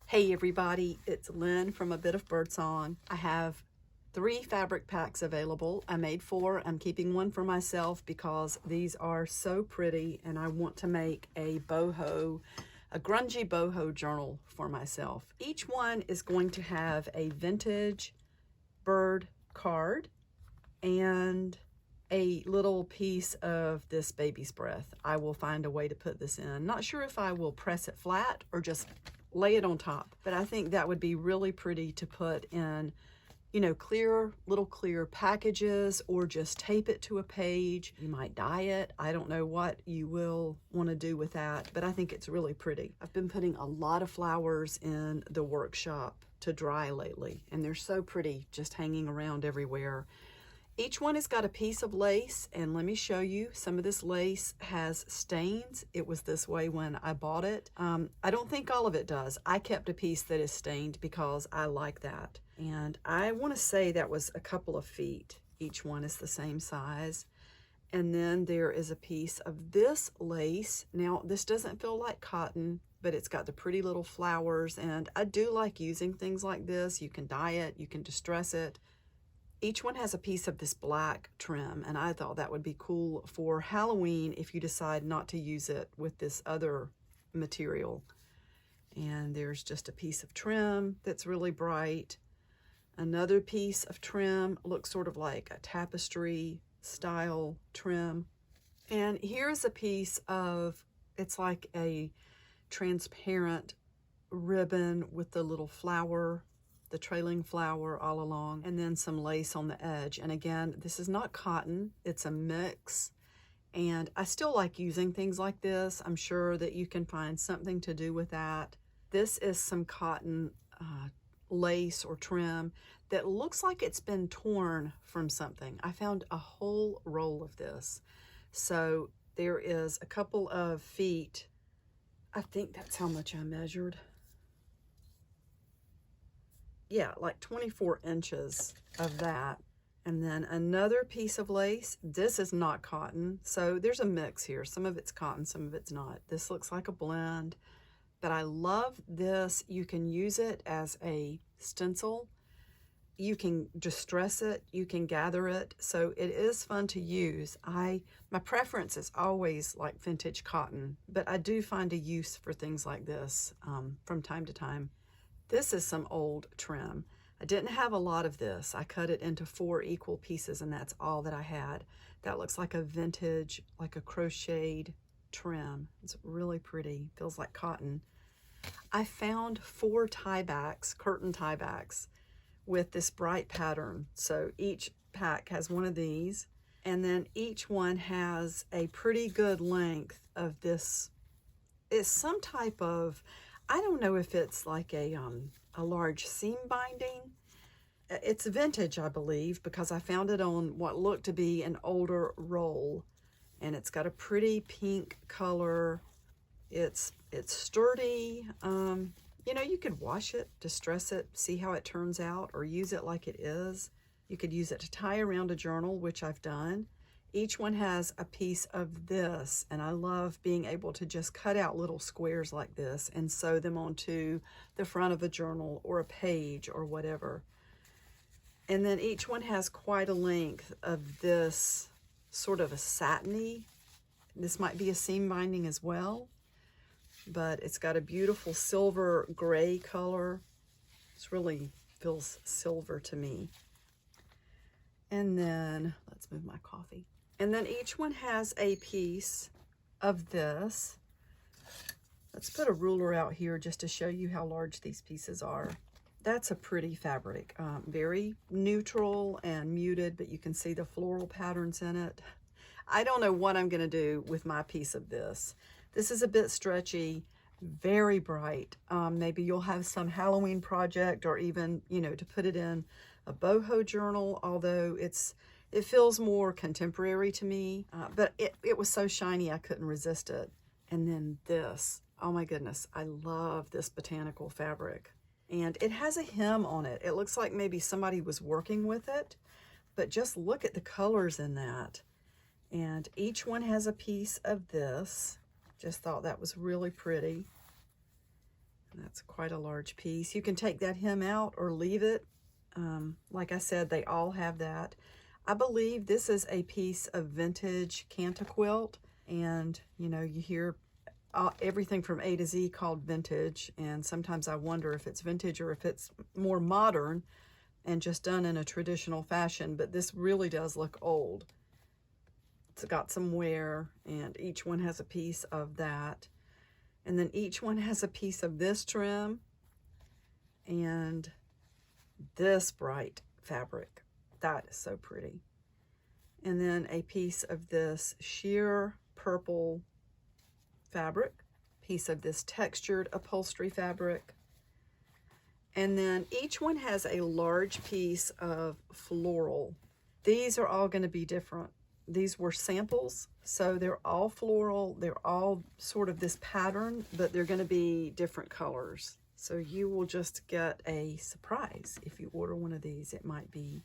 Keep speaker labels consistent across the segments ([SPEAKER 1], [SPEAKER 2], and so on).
[SPEAKER 1] Hey everybody, it's Lynn from A Bit of Birdsong. I have 3 fabric packs available. I made 4. I'm keeping one for myself because these are so pretty and I want to make a boho, a grungy boho journal for myself. Each one is going to have a vintage bird card and a little piece of this baby's breath. I will find a way to put this in. Not sure if I will press it flat or just lay it on top, but I think that would be really pretty to put in, you know, little clear packages, or just tape it to a page. You might dye it. I don't know what you will want to do with that, but I think it's really pretty. I've been putting a lot of flowers in the workshop to dry lately, and they're so pretty just hanging around everywhere. Each one has got a piece of lace, and let me show you. Some of this lace has stains. It was this way when I bought it. I don't think all of it does. I kept a piece that is stained because I like that. And I want to say that was a couple of feet. Each one is the same size. And then there is a piece of this lace. Now, this doesn't feel like cotton, but it's got the pretty little flowers, and I do like using things like this. You can dye it, you can distress it. Each one has a piece of this black trim, and I thought that would be cool for Halloween if you decide not to use it with this other material. And there's just a piece of trim that's really bright. Another piece of trim looks sort of like a tapestry style trim. And here's a piece of, it's like a transparent ribbon with the little flower, the trailing flower all along, and then some lace on the edge. And again, this is not cotton, it's a mix. And I still like using things like this. I'm sure that you can find something to do with that. This is some cotton lace or trim that looks like it's been torn from something. I found a whole roll of this. So there is a couple of feet. I think that's how much I measured. Yeah, like 24 inches of that. And then another piece of lace. This is not cotton, so there's a mix here. Some of it's cotton, some of it's not. This looks like a blend, but I love this. You can use it as a stencil. You can distress it, you can gather it, so it is fun to use. My preference is always like vintage cotton, but I do find a use for things like this from time to time. This is some old trim. I didn't have a lot of this. I cut it into 4 equal pieces, and that's all that I had. That looks like a vintage, like a crocheted trim. It's really pretty, feels like cotton. I found 4 tiebacks, curtain tiebacks, with this bright pattern. So each pack has one of these, and then each one has a pretty good length of this. It's some type of, I don't know if it's like a large seam binding. It's vintage, I believe, because I found it on what looked to be an older roll, and it's got a pretty pink color. It's sturdy. You know, you could wash it, distress it, see how it turns out, or use it like it is. You could use it to tie around a journal, which I've done. Each one has a piece of this, and I love being able to just cut out little squares like this and sew them onto the front of a journal or a page or whatever. And then each one has quite a length of this sort of a satiny. This might be a seam binding as well, but it's got a beautiful silver gray color. It really feels silver to me. And then, let's move my coffee. And then each one has a piece of this. Let's put a ruler out here just to show you how large these pieces are. That's a pretty fabric, very neutral and muted, but you can see the floral patterns in it. I don't know what I'm gonna do with my piece of this. This is a bit stretchy, very bright. Maybe you'll have some Halloween project, or even, you know, to put it in a boho journal, although it feels more contemporary to me, but it was so shiny I couldn't resist it. And then this, oh my goodness, I love this botanical fabric. And it has a hem on it. It looks like maybe somebody was working with it, but just look at the colors in that. And each one has a piece of this. Just thought that was really pretty. And that's quite a large piece. You can take that hem out or leave it. Like I said, they all have that. I believe this is a piece of vintage Canta quilt, and you know, you hear everything from A to Z called vintage, and sometimes I wonder if it's vintage or if it's more modern and just done in a traditional fashion, but this really does look old. It's got some wear, and each one has a piece of that, and then each one has a piece of this trim and this bright fabric. That is so pretty. And then a piece of this sheer purple fabric, piece of this textured upholstery fabric, and then each one has a large piece of floral. These are all going to be different. These were samples, so they're all floral. They're all sort of this pattern, but they're going to be different colors. So you will just get a surprise if you order one of these. It might be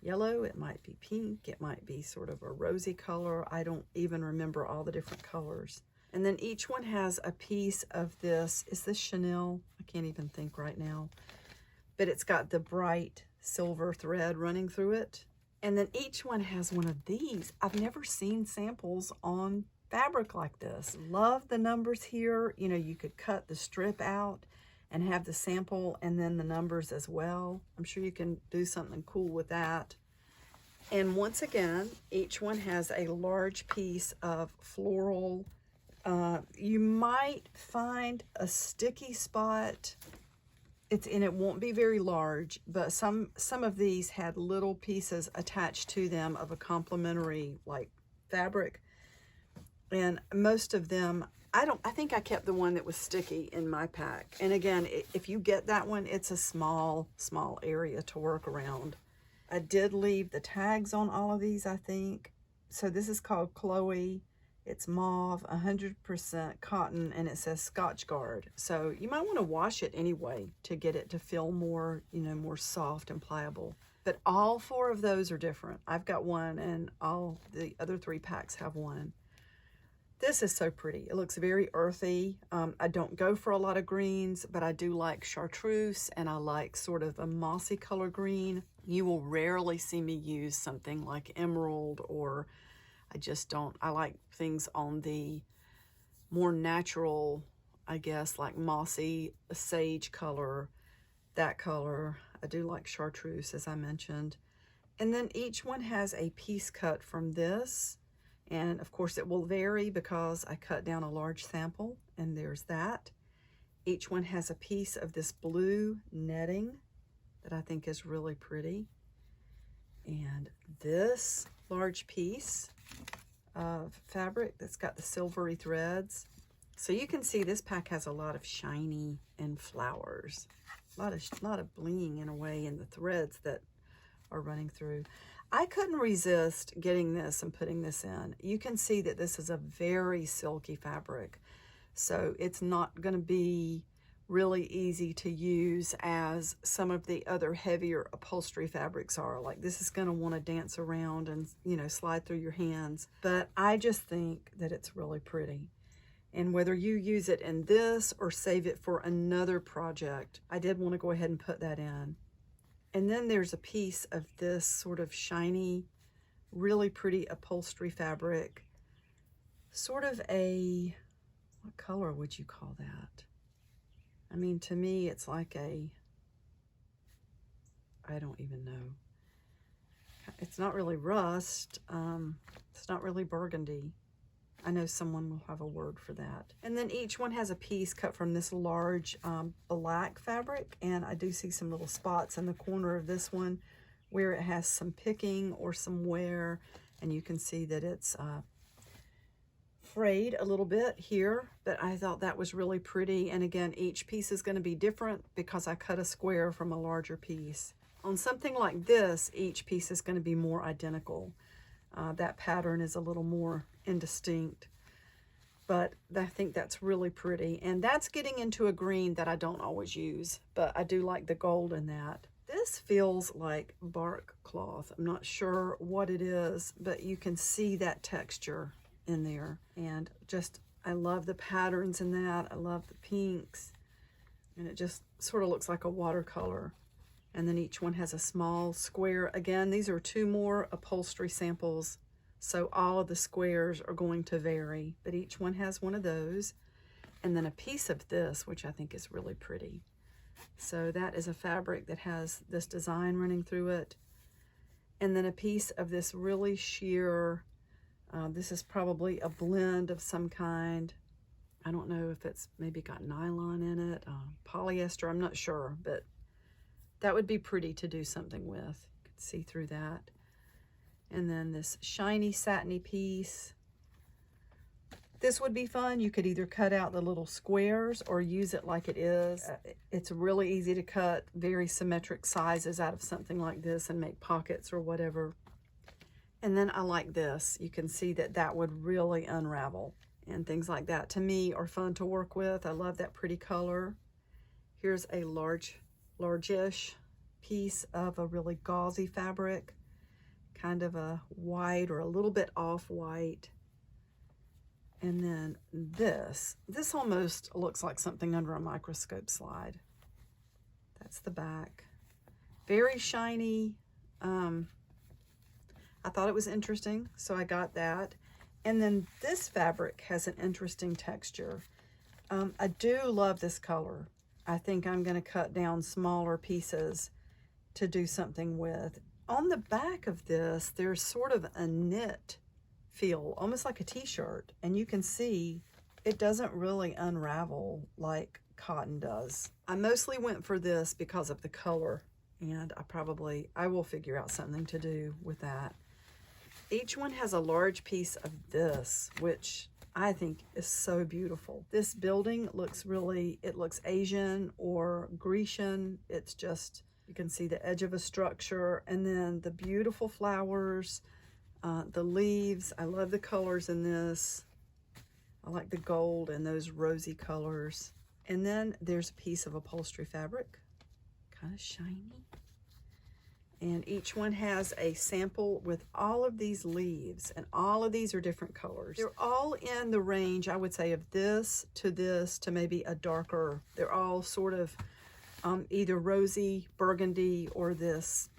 [SPEAKER 1] yellow, it might be pink, it might be sort of a rosy color. I don't even remember all the different colors. And then each one has a piece of this. Is this Chanel? I can't even think right now. But it's got the bright silver thread running through it. And then each one has one of these. I've never seen samples on fabric like this. Love the numbers here. You know, you could cut the strip out and have the sample and then the numbers as well. I'm sure you can do something cool with that. And once again, each one has a large piece of floral. You might find a sticky spot. It won't be very large, but some of these had little pieces attached to them of a complementary like fabric. And most of them, I think I kept the one that was sticky in my pack. And again, if you get that one, it's a small area to work around. I did leave the tags on all of these, I think. So this is called Chloe. It's mauve, 100% cotton, and it says Scotch Guard. So you might want to wash it anyway to get it to feel more, you know, more soft and pliable. But all 4 of those are different. I've got one, and all the other 3 packs have one. This is so pretty. It looks very earthy. I don't go for a lot of greens, but I do like chartreuse, and I like sort of a mossy color green. You will rarely see me use something like emerald, or I just don't. I like things on the more natural, I guess, like mossy, sage color, that color. I do like chartreuse, as I mentioned. And then each one has a piece cut from this. And of course it will vary because I cut down a large sample, and there's that. Each one has a piece of this blue netting that I think is really pretty. And this large piece of fabric that's got the silvery threads. So you can see this pack has a lot of shiny and flowers. A lot of bling in a way in the threads that are running through. I couldn't resist getting this and putting this in. You can see that this is a very silky fabric. So it's not going to be really easy to use as some of the other heavier upholstery fabrics are. Like this is going to want to dance around and, you know, slide through your hands. But I just think that it's really pretty. And whether you use it in this or save it for another project, I did want to go ahead and put that in. And then there's a piece of this sort of shiny, really pretty upholstery fabric. Sort of a, what color would you call that? I mean, to me, it's like a, I don't even know. It's not really rust. It's not really burgundy. I know someone will have a word for that. And then each one has a piece cut from this large black fabric, and I do see some little spots in the corner of this one where it has some picking or some wear, and you can see that it's frayed a little bit here, but I thought that was really pretty. And again, each piece is going to be different because I cut a square from a larger piece. On something like this, each piece is going to be more identical. That pattern is a little more indistinct, but I think that's really pretty. And that's getting into a green that I don't always use, but I do like the gold in that. This feels like bark cloth. I'm not sure what it is, but you can see that texture in there. And just, I love the patterns in that. I love the pinks. And it just sort of looks like a watercolor. And then each one has a small square. Again, these are 2 more upholstery samples, so all of the squares are going to vary, but each one has one of those. And then a piece of this, which I think is really pretty. So that is a fabric that has this design running through it. And then a piece of this really sheer, this is probably a blend of some kind. I don't know if it's maybe got nylon in it, polyester, I'm not sure, but that would be pretty to do something with. You can see through that. And then this shiny satiny piece. This would be fun. You could either cut out the little squares or use it like it is. It's really easy to cut very symmetric sizes out of something like this and make pockets or whatever. And then I like this. You can see that that would really unravel, and things like that to me are fun to work with. I love that pretty color. Here's a largish piece of a really gauzy fabric, kind of a white or a little bit off-white. And then this almost looks like something under a microscope slide. That's the back. Very shiny. I thought it was interesting, so I got that. And then this fabric has an interesting texture. I do love this color. I think I'm going to cut down smaller pieces to do something with. On the back of this, there's sort of a knit feel, almost like a t-shirt, and you can see it doesn't really unravel like cotton does. I mostly went for this because of the color, and I will figure out something to do with that. Each one has a large piece of this, which I think is so beautiful. This building looks it looks Asian or Grecian. It's just, you can see the edge of a structure, and then the beautiful flowers, the leaves. I love the colors in this. I like the gold and those rosy colors. And then there's a piece of upholstery fabric, kind of shiny. And each one has a sample with all of these leaves, and all of these are different colors. They're all in the range, I would say, of this to maybe a darker. They're all sort of either rosy, burgundy, or this.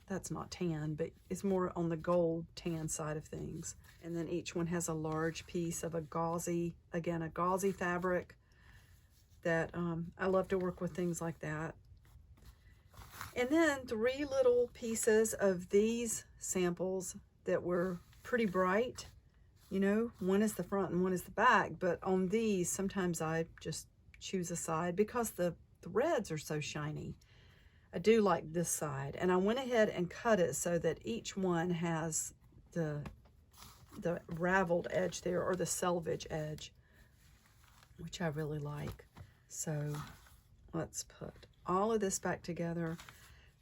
[SPEAKER 1] That's not tan, but it's more on the gold tan side of things. And then each one has a large piece of a gauzy fabric that I love to work with things like that. And then 3 little pieces of these samples that were pretty bright. You know, one is the front and one is the back, but on these, sometimes I just choose a side because the threads are so shiny. I do like this side, and I went ahead and cut it so that each one has the raveled edge there, or the selvage edge, which I really like. So let's put all of this back together.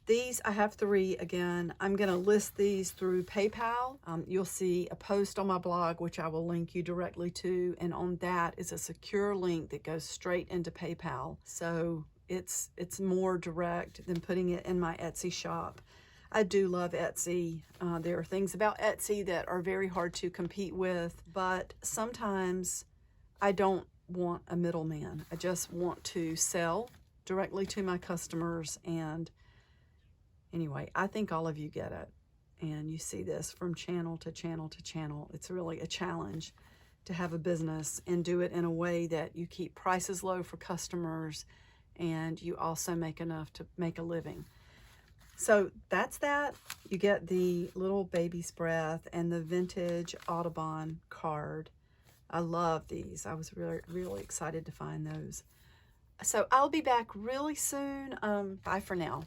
[SPEAKER 1] These, I have 3 again. I'm going to list these through PayPal. You'll see a post on my blog, which I will link you directly to, and on that is a secure link that goes straight into PayPal. So it's more direct than putting it in my Etsy shop. I do love Etsy. There are things about Etsy that are very hard to compete with, but sometimes I don't want a middleman. I just want to sell directly to my customers. And anyway, I think all of you get it. And you see this from channel to channel to channel. It's really a challenge to have a business and do it in a way that you keep prices low for customers and you also make enough to make a living. So that's that. You get the little baby's breath and the vintage Audubon card. I love these. I was really, really excited to find those. So I'll be back really soon. Bye for now.